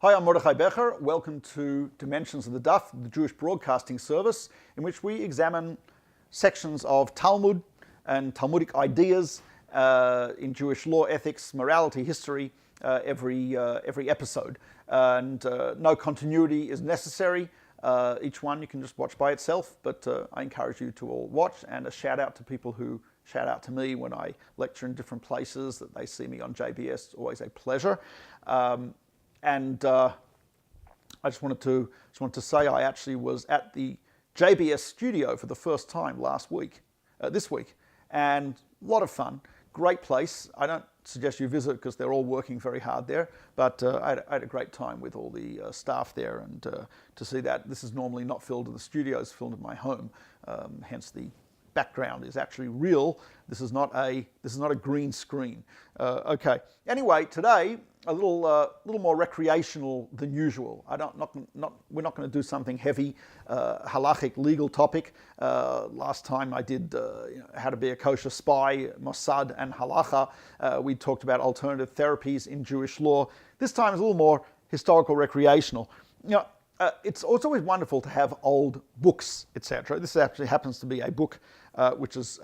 Hi, I'm Mordechai Becher. Welcome to Dimensions of the Daf, the Jewish broadcasting service, in which we examine sections of Talmud and Talmudic ideas in Jewish law, ethics, morality, history, every episode. And no continuity is necessary. Each one you can just watch by itself, but I encourage you to all watch, and a shout out to people who shout out to me when I lecture in different places, that they see me on JBS. It's always a pleasure. And I just wanted to say I actually was at the JBS studio for the first time this week, and a lot of fun. Great place. I don't suggest you visit because they're all working very hard there, but I had a great time with all the staff there, and to see that this is normally not filmed at the studio, it's filmed at my home, hence the background is actually real. This is not a green screen. Okay. Anyway, today a little more recreational than usual. We're not going to do something heavy, halachic legal topic. Last time I did how to be a kosher spy, Mossad and halacha. We talked about alternative therapies in Jewish law. This time is a little more historical, recreational. It's always wonderful to have old books, etc. This actually happens to be a book which is,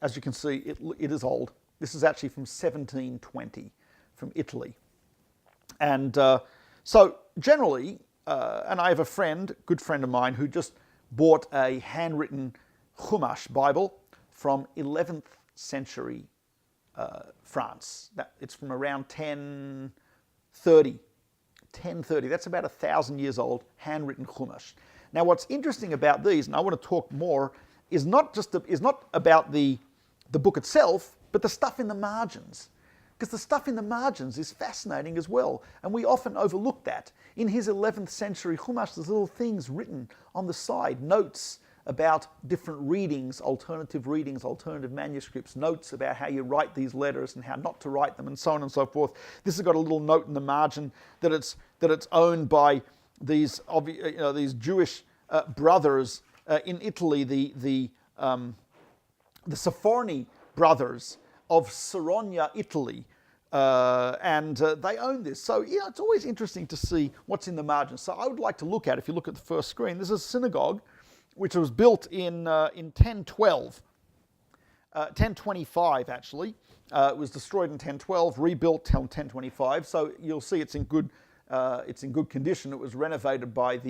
as you can see, it is old. This is actually from 1720, from Italy. And so generally, and I have a good friend of mine, who just bought a handwritten Chumash Bible from 11th century France. It's from around 1030. That's about 1,000 years old, handwritten Chumash. Now, what's interesting about these, and I want to talk more, is not about the book itself, but the stuff in the margins. Because the stuff in the margins is fascinating as well, and we often overlook that. In his 11th century Chumash, there's little things written on the side, notes about different readings, alternative manuscripts, notes about how you write these letters and how not to write them, and so on and so forth. This has got a little note in the margin that it's owned by these Jewish brothers in Italy, the Sforni brothers of Saronia, Italy, and they own this. So it's always interesting to see what's in the margin. So I would like to look at, if you look at the first screen, this is a synagogue which was built in 1012, 1025 actually. It was destroyed in 1012, rebuilt in 1025. So you'll see it's in good condition. It was renovated by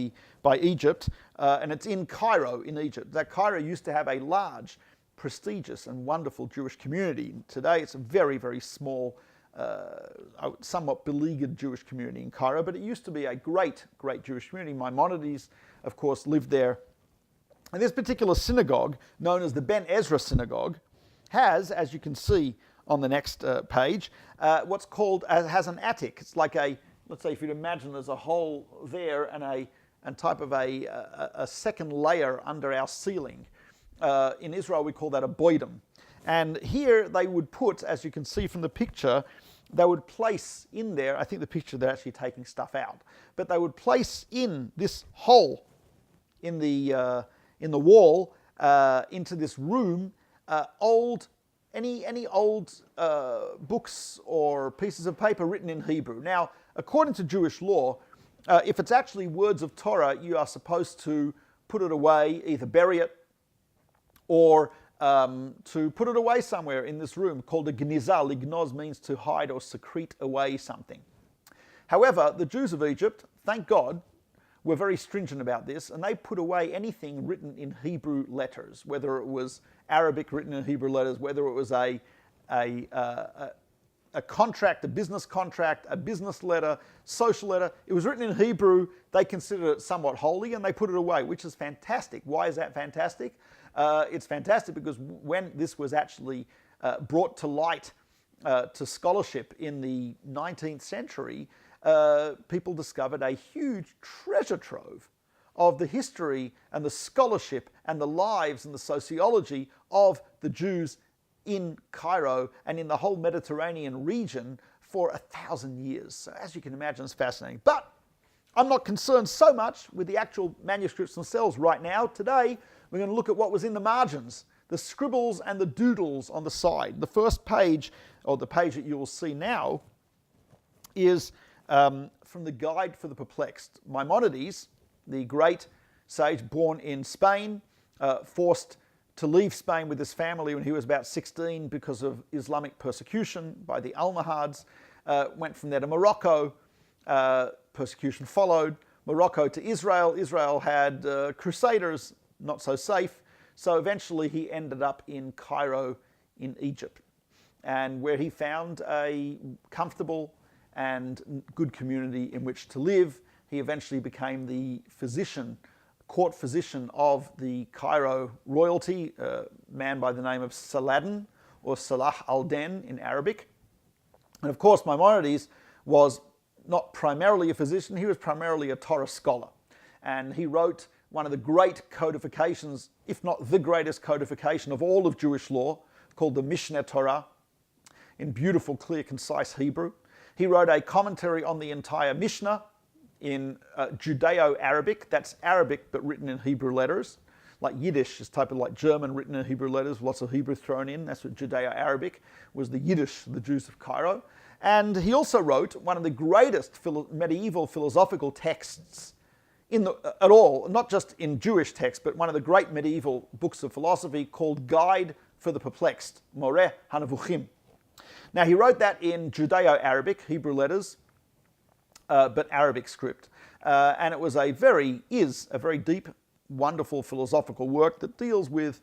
Egypt, and it's in Cairo, in Egypt. That Cairo used to have a large, prestigious, and wonderful Jewish community. Today, it's a very, very small, somewhat beleaguered Jewish community in Cairo, but it used to be a great, great Jewish community. Maimonides, of course, lived there. And this particular synagogue, known as the Ben Ezra Synagogue, has, as you can see on the next page, what's called, has an attic. It's like let's say if you'd imagine there's a hole there and type of a second layer under our ceiling. In Israel, we call that a boidum. And here they would put, as you can see from the picture, they would place in there, I think the picture they're actually taking stuff out, but they would place in this hole in the wall into this room any old books or pieces of paper written in Hebrew. Now, according to Jewish law, if it's actually words of Torah, you are supposed to put it away, either bury it or to put it away somewhere in this room called a gnizah. Lignoz means to hide or secrete away something. However, the Jews of Egypt, thank God, were very stringent about this, and they put away anything written in Hebrew letters, whether it was Arabic written in Hebrew letters, whether it was a contract, a business letter, social letter. It was written in Hebrew. They considered it somewhat holy, and they put it away, which is fantastic. Why is that fantastic? It's fantastic because when this was actually brought to light to scholarship in the 19th century, people discovered a huge treasure trove of the history and the scholarship and the lives and the sociology of the Jews in Cairo and in the whole Mediterranean region for 1,000 years. So as you can imagine, it's fascinating. But I'm not concerned so much with the actual manuscripts themselves right now. Today, we're going to look at what was in the margins, the scribbles and the doodles on the side. The first page, or the page that you will see now, is from the Guide for the Perplexed. Maimonides, the great sage born in Spain, forced to leave Spain with his family when he was about 16 because of Islamic persecution by the Almohads, went from there to Morocco, persecution followed, Morocco to Israel. Israel had crusaders, not so safe, so eventually he ended up in Cairo in Egypt, and where he found a comfortable and good community in which to live. He eventually became the physician, court physician of the Cairo royalty, a man by the name of Saladin, or Salah al-Din in Arabic. And of course, Maimonides was not primarily a physician, he was primarily a Torah scholar. And he wrote one of the great codifications, if not the greatest codification of all of Jewish law, called the Mishneh Torah, in beautiful, clear, concise Hebrew. He wrote a commentary on the entire Mishnah in Judeo-Arabic. That's Arabic but written in Hebrew letters. Like Yiddish is type of like German written in Hebrew letters, lots of Hebrew thrown in. That's what Judeo-Arabic was, the Yiddish, the Jews of Cairo. And he also wrote one of the greatest medieval philosophical texts at all, not just in Jewish texts, but one of the great medieval books of philosophy called Guide for the Perplexed, Moreh HaNevuchim. Now he wrote that in Judeo-Arabic, Hebrew letters, but Arabic script. And it was is a very deep, wonderful philosophical work that deals with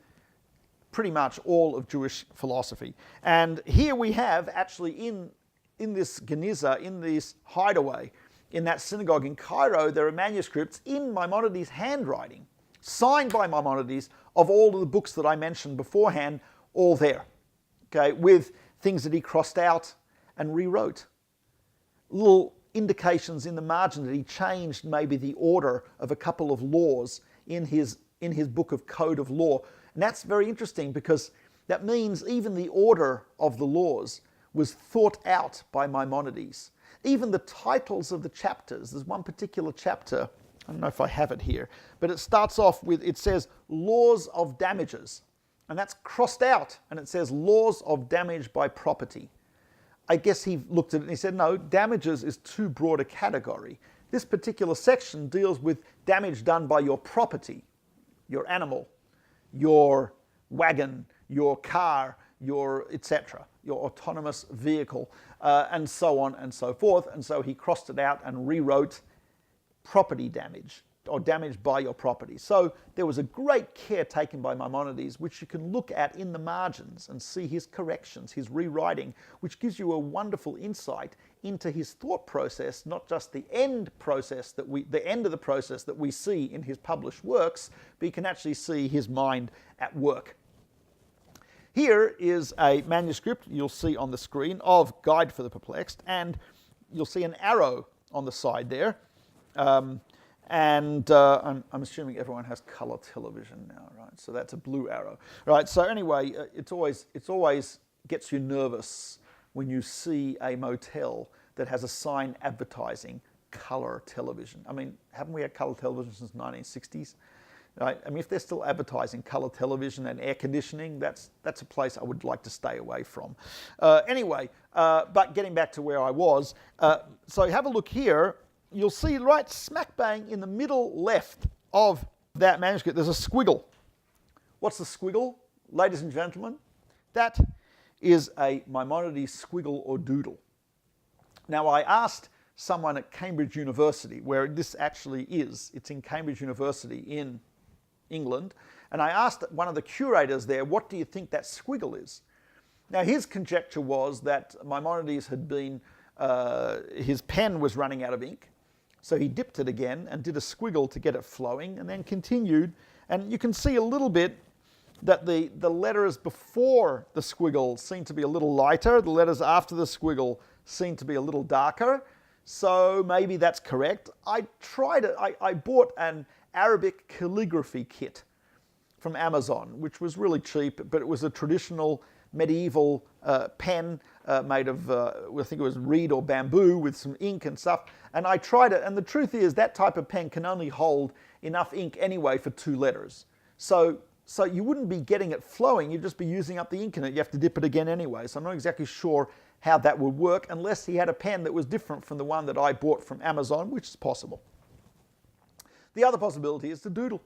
pretty much all of Jewish philosophy. And here we have actually in this Geniza, in this hideaway, in that synagogue in Cairo, there are manuscripts in Maimonides' handwriting, signed by Maimonides, of all of the books that I mentioned beforehand, all there, okay, with things that he crossed out and rewrote. Little indications in the margin that he changed maybe the order of a couple of laws in his book of Code of Law. And that's very interesting because that means even the order of the laws was thought out by Maimonides. Even the titles of the chapters, there's one particular chapter, I don't know if I have it here, but it starts off with, it says, laws of damages. And that's crossed out, and it says laws of damage by property. I guess he looked at it and he said, no, damages is too broad a category. This particular section deals with damage done by your property, your animal, your wagon, your car, your etc., your autonomous vehicle, and so on and so forth. And so he crossed it out and rewrote property damage, or damage by your property. So there was a great care taken by Maimonides, which you can look at in the margins and see his corrections, his rewriting, which gives you a wonderful insight into his thought process, not just the end process the end of the process that we see in his published works, but you can actually see his mind at work. Here is a manuscript you'll see on the screen of Guide for the Perplexed, and you'll see an arrow on the side there. I'm assuming everyone has color television now, right? So that's a blue arrow, right? So anyway, it's always gets you nervous when you see a motel that has a sign advertising color television. I mean, haven't we had color television since the 1960s? Right? I mean, if they're still advertising color television and air conditioning, that's a place I would like to stay away from. Anyway, but getting back to where I was, so have a look here. You'll see right smack bang in the middle left of that manuscript, there's a squiggle. What's the squiggle, ladies and gentlemen? That is a Maimonides squiggle or doodle. Now, I asked someone at Cambridge University, where this actually is, it's in Cambridge University in England, and I asked one of the curators there, what do you think that squiggle is? Now, his conjecture was that Maimonides had been, his pen was running out of ink, so he dipped it again and did a squiggle to get it flowing, and then continued, and you can see a little bit that the letters before the squiggle seem to be a little lighter, the letters after the squiggle seem to be a little darker, so maybe that's correct. I bought an Arabic calligraphy kit from Amazon, which was really cheap, but it was a traditional medieval pen made of, I think it was reed or bamboo with some ink and stuff. And I tried it, and the truth is that type of pen can only hold enough ink anyway for 2 letters. So you wouldn't be getting it flowing, you'd just be using up the ink in it. You have to dip it again anyway. So I'm not exactly sure how that would work unless he had a pen that was different from the one that I bought from Amazon, which is possible. The other possibility is to doodle.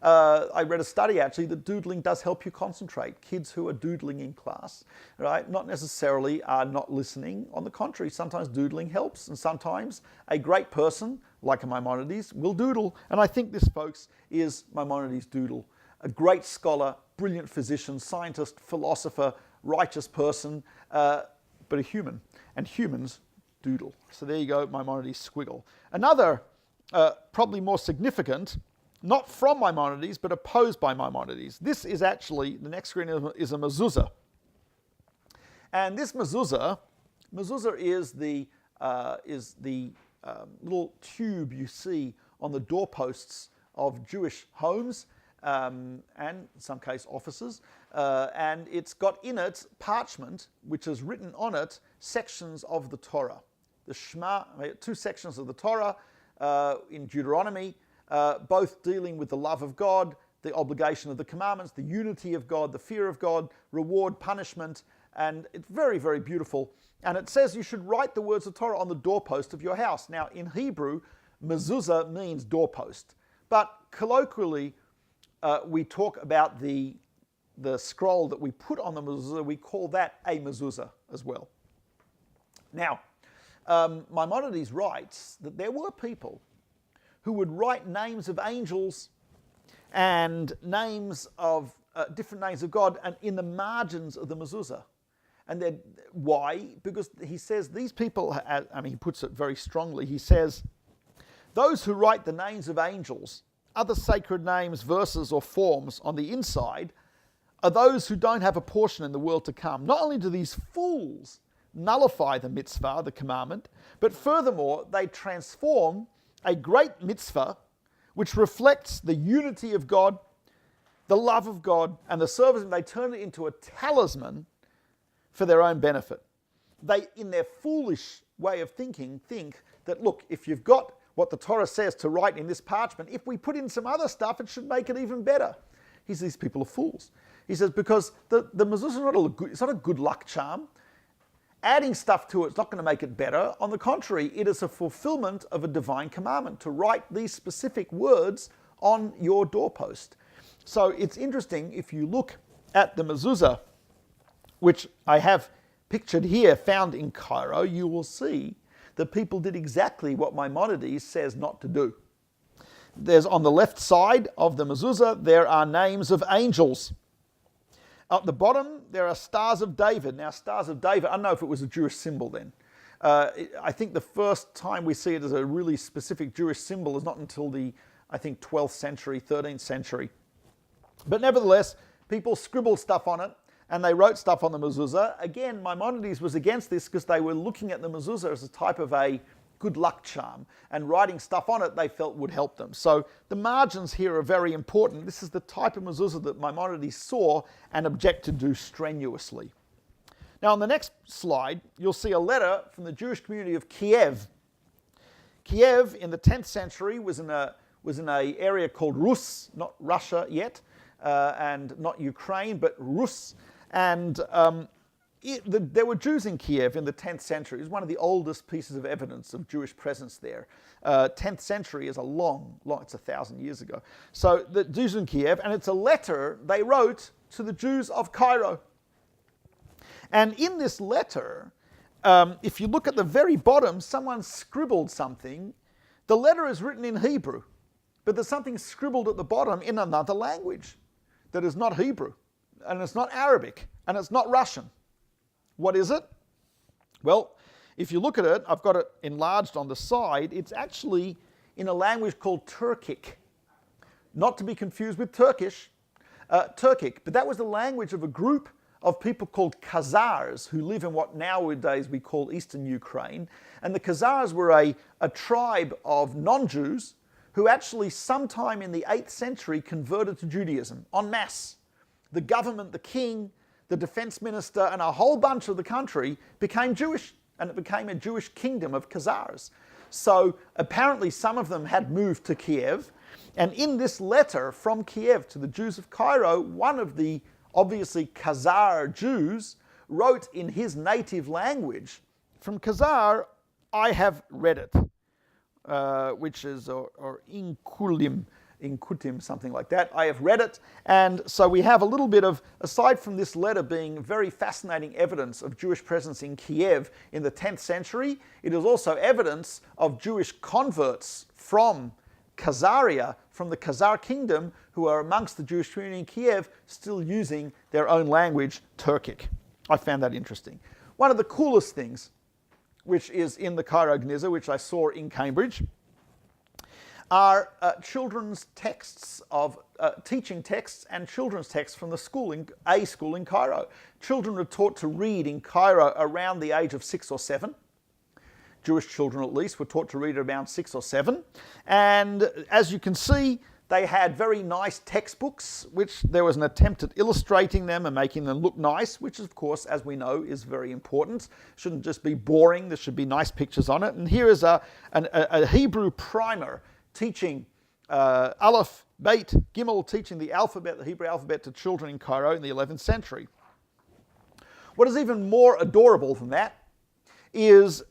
I read a study actually that doodling does help you concentrate. Kids who are doodling in class, right, not necessarily are not listening. On the contrary, sometimes doodling helps, and sometimes a great person, like a Maimonides, will doodle. And I think this, folks, is Maimonides' doodle. A great scholar, brilliant physician, scientist, philosopher, righteous person, but a human. And humans doodle. So there you go, Maimonides' squiggle. Another, probably more significant, not from Maimonides, but opposed by Maimonides. This is actually, the next screen is a mezuzah. And this mezuzah is the little tube you see on the doorposts of Jewish homes and in some case offices. And it's got in it parchment, which has written on it sections of the Torah. The Shema, 2 sections of the Torah in Deuteronomy, both dealing with the love of God, the obligation of the commandments, the unity of God, the fear of God, reward, punishment, and it's very, very beautiful. And it says you should write the words of Torah on the doorpost of your house. Now, in Hebrew, mezuzah means doorpost, but colloquially, we talk about the scroll that we put on the mezuzah, we call that a mezuzah as well. Now, Maimonides writes that there were people who would write names of angels and names of different names of God and in the margins of the mezuzah. And then why? Because he says these people, he puts it very strongly, he says, those who write the names of angels, other sacred names, verses or forms on the inside are those who don't have a portion in the world to come. Not only do these fools nullify the mitzvah, the commandment, but furthermore, they transform a great mitzvah which reflects the unity of God, the love of God, and the service, and they turn it into a talisman for their own benefit. They, in their foolish way of thinking, think that, look, if you've got what the Torah says to write in this parchment, if we put in some other stuff, it should make it even better. He says these people are fools. He says because the mezuzah is not a good luck charm. Adding stuff to it's not going to make it better. On the contrary, it is a fulfillment of a divine commandment to write these specific words on your doorpost. So it's interesting, if you look at the mezuzah, which I have pictured here, found in Cairo, you will see that people did exactly what Maimonides says not to do. There's on the left side of the mezuzah, there are names of angels. At the bottom, there are stars of David. Now, stars of David, I don't know if it was a Jewish symbol then. I think the first time we see it as a really specific Jewish symbol is not until the, 12th century, 13th century. But nevertheless, people scribbled stuff on it, and they wrote stuff on the mezuzah. Again, Maimonides was against this because they were looking at the mezuzah as a type of a good luck charm, and writing stuff on it they felt would help them. So the margins here are very important. This is the type of mezuzah that Maimonides saw and objected to strenuously. Now on the next slide, you'll see a letter from the Jewish community of Kiev. Kiev in the 10th century was in an area called Rus, not Russia yet, and not Ukraine, but Rus. And there were Jews in Kiev in the 10th century. It was one of the oldest pieces of evidence of Jewish presence there. 10th century is it's 1,000 years ago. So the Jews in Kiev, and it's a letter they wrote to the Jews of Cairo. And in this letter, if you look at the very bottom, someone scribbled something. The letter is written in Hebrew, but there's something scribbled at the bottom in another language that is not Hebrew, and it's not Arabic, and it's not Russian. What is it? Well, if you look at it, I've got it enlarged on the side. It's actually in a language called Turkic. Not to be confused with Turkish, Turkic. But that was the language of a group of people called Khazars who live in what nowadays we call Eastern Ukraine. And the Khazars were a tribe of non-Jews who actually sometime in the 8th century converted to Judaism en masse. The government, the king, the defense minister, and a whole bunch of the country became Jewish, and it became a Jewish kingdom of Khazars. So apparently some of them had moved to Kiev, and in this letter from Kiev to the Jews of Cairo, one of the obviously Khazar Jews wrote in his native language from Khazar, I have read it, which is, or Inkutim, something like that. I have read it, and so we have a little bit of, aside from this letter being very fascinating evidence of Jewish presence in Kiev in the 10th century, it is also evidence of Jewish converts from Khazaria, from the Khazar kingdom, who are amongst the Jewish community in Kiev, still using their own language, Turkic. I found that interesting. One of the coolest things, which is in the Cairo Gniza, which I saw in Cambridge, are children's texts of teaching texts and children's texts from the school in Cairo. Children are taught to read in Cairo around the age of 6 or 7. Jewish children, at least, were taught to read around 6 or 7. And as you can see, they had very nice textbooks, which there was an attempt at illustrating them and making them look nice, which, of course, as we know, is very important. Shouldn't just be boring. There should be nice pictures on it. And here is a Hebrew primer teaching Aleph, Beit, Gimel, teaching the alphabet, the Hebrew alphabet, to children in Cairo in the 11th century. What is even more adorable than that is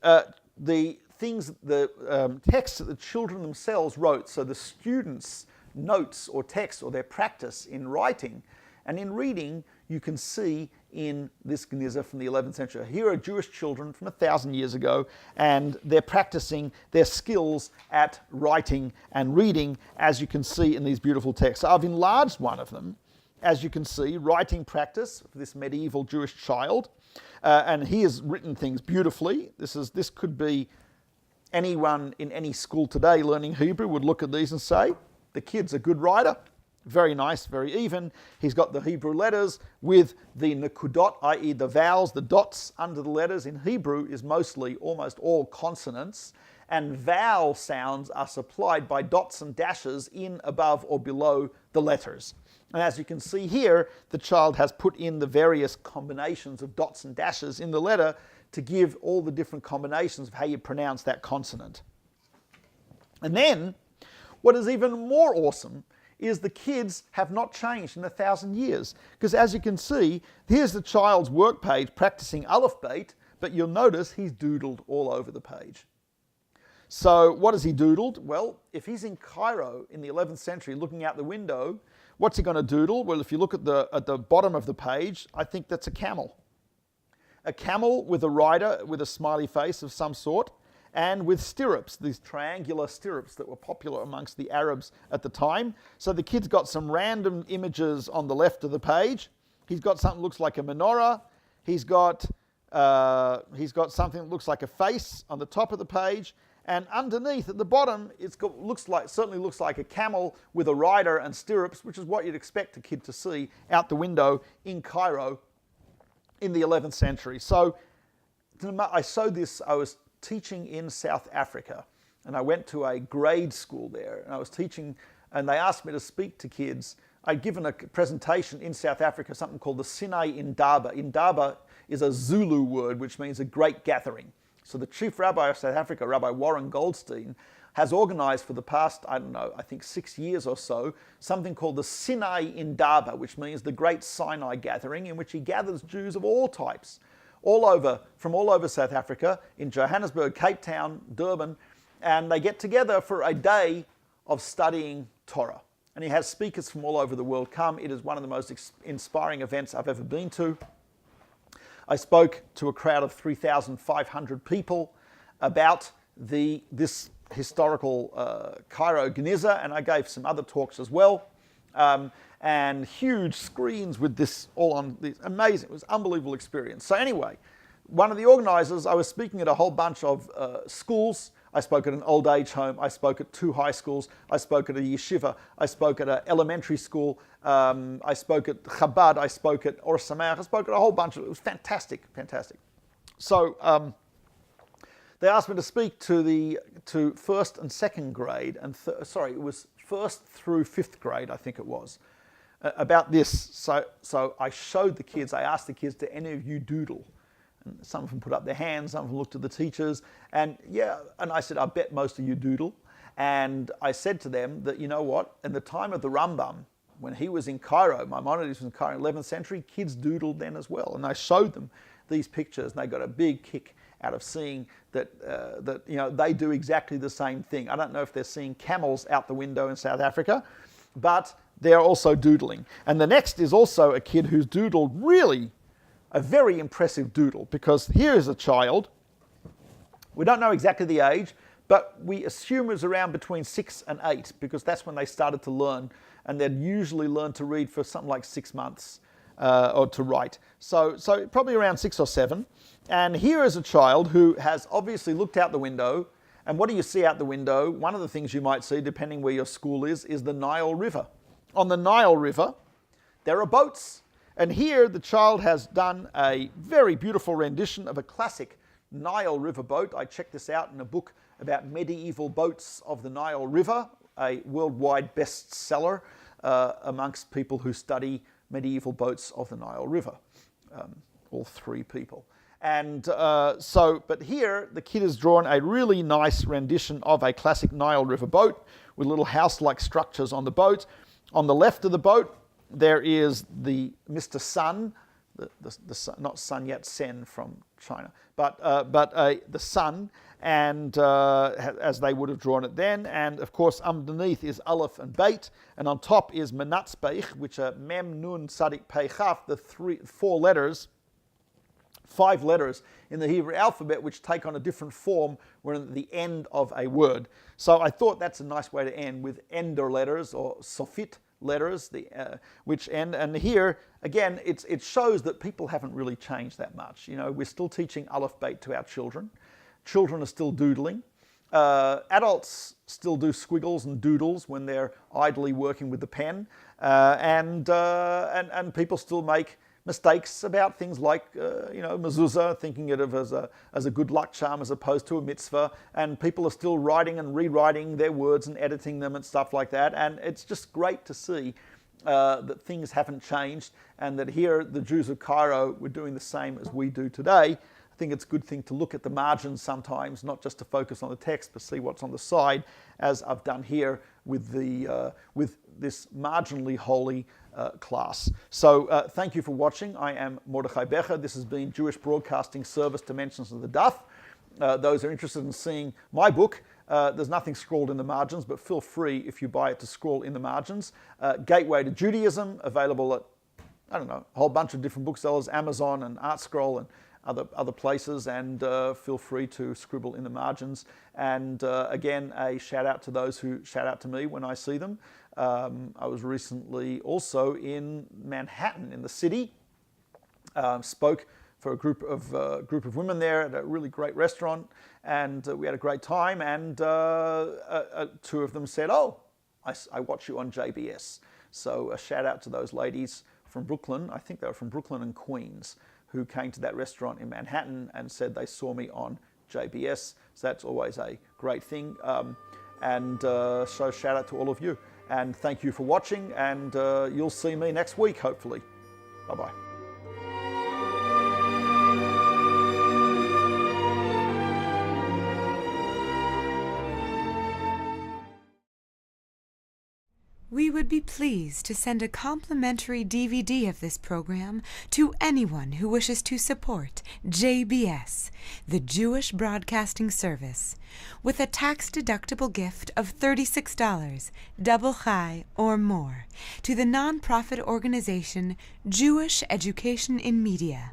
the texts that the children themselves wrote. So the students' notes or texts or their practice in writing and in reading, you can see in this Gniza from the 11th century. Here are Jewish children from 1,000 years ago, and they're practicing their skills at writing and reading, as you can see in these beautiful texts. So I've enlarged one of them, as you can see, writing practice for this medieval Jewish child, and he has written things beautifully. This could be anyone in any school today learning Hebrew would look at these and say, the kid's a good writer. Very nice, very even. He's got the Hebrew letters with the nekudot, i.e. the vowels, the dots under the letters. In Hebrew is mostly, almost all consonants, and vowel sounds are supplied by dots and dashes in, above, or below the letters. And as you can see here, the child has put in the various combinations of dots and dashes in the letter to give all the different combinations of how you pronounce that consonant. And then, what is even more awesome is the kids have not changed in 1,000 years. Because as you can see, here's the child's work page practicing Aleph Beit, but you'll notice he's doodled all over the page. So what has he doodled? Well, if he's in Cairo in the 11th century looking out the window, what's he going to doodle? Well, if you look at the bottom of the page, I think that's a camel. A camel with a rider with a smiley face of some sort, and with stirrups, these triangular stirrups that were popular amongst the Arabs at the time. So the kid's got some random images on the left of the page. He's got something that looks like a menorah. He's got something that looks like a face on the top of the page. And underneath at the bottom, certainly looks like a camel with a rider and stirrups, which is what you'd expect a kid to see out the window in Cairo in the 11th century. So I was teaching in South Africa, and I went to a grade school there, and I was teaching, and they asked me to speak to kids. I'd given a presentation in South Africa, something called the Sinai Indaba. Indaba is a Zulu word which means a great gathering. So the chief rabbi of South Africa, Rabbi Warren Goldstein, has organized for the past, I think 6 years or so, something called the Sinai Indaba, which means the great Sinai gathering, in which he gathers Jews of all types, from all over South Africa, in Johannesburg, Cape Town, Durban, and they get together for a day of studying Torah. And he has speakers from all over the world come. It is one of the most inspiring events I've ever been to. I spoke to a crowd of 3,500 people about this historical Cairo Gniza, and I gave some other talks as well. And huge screens with this all on this. Amazing. It was an unbelievable experience. So anyway, one of the organizers, I was speaking at a whole bunch of schools. I spoke at an old age home. I spoke at 2 high schools. I spoke at a yeshiva. I spoke at an elementary school. I spoke at Chabad. I spoke at Or Sameach. I spoke at a whole bunch of, it was fantastic, fantastic. So they asked me to speak to first and second grade, and it was first through 5th grade, I think it was, about this. So I showed the kids, I asked the kids, do any of you doodle? And some of them put up their hands, some of them looked at the teachers, and I said, I bet most of you doodle. And I said to them that, you know what, in the time of the Rambam, when he was in Cairo, Maimonides was in Cairo in the 11th century, kids doodled then as well. And I showed them these pictures, and they got a big kick out of seeing that, they do exactly the same thing. I don't know if they're seeing camels out the window in South Africa, but they're also doodling. And the next is also a kid who's doodled really a very impressive doodle, because here is a child. We don't know exactly the age, but we assume it was around between 6 and 8, because that's when they started to learn, and they'd usually learn to read for something like 6 months, or to write. So probably around 6 or 7. And here is a child who has obviously looked out the window. And what do you see out the window? One of the things you might see, depending where your school is the Nile River. On the Nile River, there are boats. And here the child has done a very beautiful rendition of a classic Nile River boat. I checked this out in a book about medieval boats of the Nile River, a worldwide bestseller amongst people who study medieval boats of the Nile River, all 3 people. And but here the kid has drawn a really nice rendition of a classic Nile River boat with little house-like structures on the boat. On the left of the boat, there is the Mr. Sun, the sun, not Sun Yat Sen from China, but the sun, and as they would have drawn it then. And of course, underneath is Aleph and Beit, and on top is Menatzbeich, which are Mem, Nun, Sadik, Pei, Chaf, the 5 letters in the Hebrew alphabet, which take on a different form when at the end of a word. So I thought that's a nice way to end, with ender letters or sofit letters, which end. And here again, it shows that people haven't really changed that much. We're still teaching Aleph Beit to our children. Children are still doodling. Adults still do squiggles and doodles when they're idly working with the pen, and people still make mistakes about things like, mezuzah, thinking of it as a good luck charm as opposed to a mitzvah, and people are still writing and rewriting their words and editing them and stuff like that. And it's just great to see that things haven't changed, and that here the Jews of Cairo were doing the same as we do today. I think it's a good thing to look at the margins sometimes, not just to focus on the text, but see what's on the side, as I've done here with this marginally holy class. So thank you for watching. I am Mordechai Becher. This has been Jewish Broadcasting Service, Dimensions of the Daf. Those are interested in seeing my book. There's nothing scrawled in the margins, but feel free, if you buy it, to scroll in the margins. Gateway to Judaism, available at, a whole bunch of different booksellers, Amazon and ArtScroll and other places, and feel free to scribble in the margins. And again, a shout out to those who shout out to me when I see them. I was recently also in Manhattan, in the city, spoke for a group of women there at a really great restaurant, and we had a great time. And 2 of them said, "Oh, I watch you on JBS." So a shout out to those ladies from Brooklyn. I think they were from Brooklyn and Queens, who came to that restaurant in Manhattan and said they saw me on JBS. So that's always a great thing. So shout out to all of you. And thank you for watching, and you'll see me next week, hopefully. Bye-bye. We would be pleased to send a complimentary DVD of this program to anyone who wishes to support JBS, the Jewish Broadcasting Service, with a tax-deductible gift of $36, double chai or more, to the nonprofit organization Jewish Education in Media.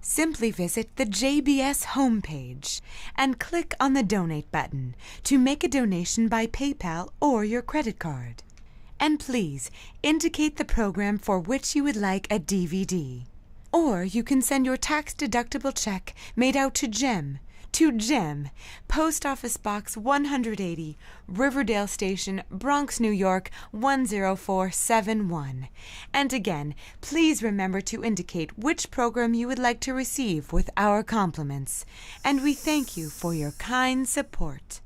Simply visit the JBS homepage and click on the Donate button to make a donation by PayPal or your credit card. And please indicate the program for which you would like a DVD. Or you can send your tax-deductible check made out to GEM, Post Office Box 180, Riverdale Station, Bronx, New York 10471. And again, please remember to indicate which program you would like to receive with our compliments. And we thank you for your kind support.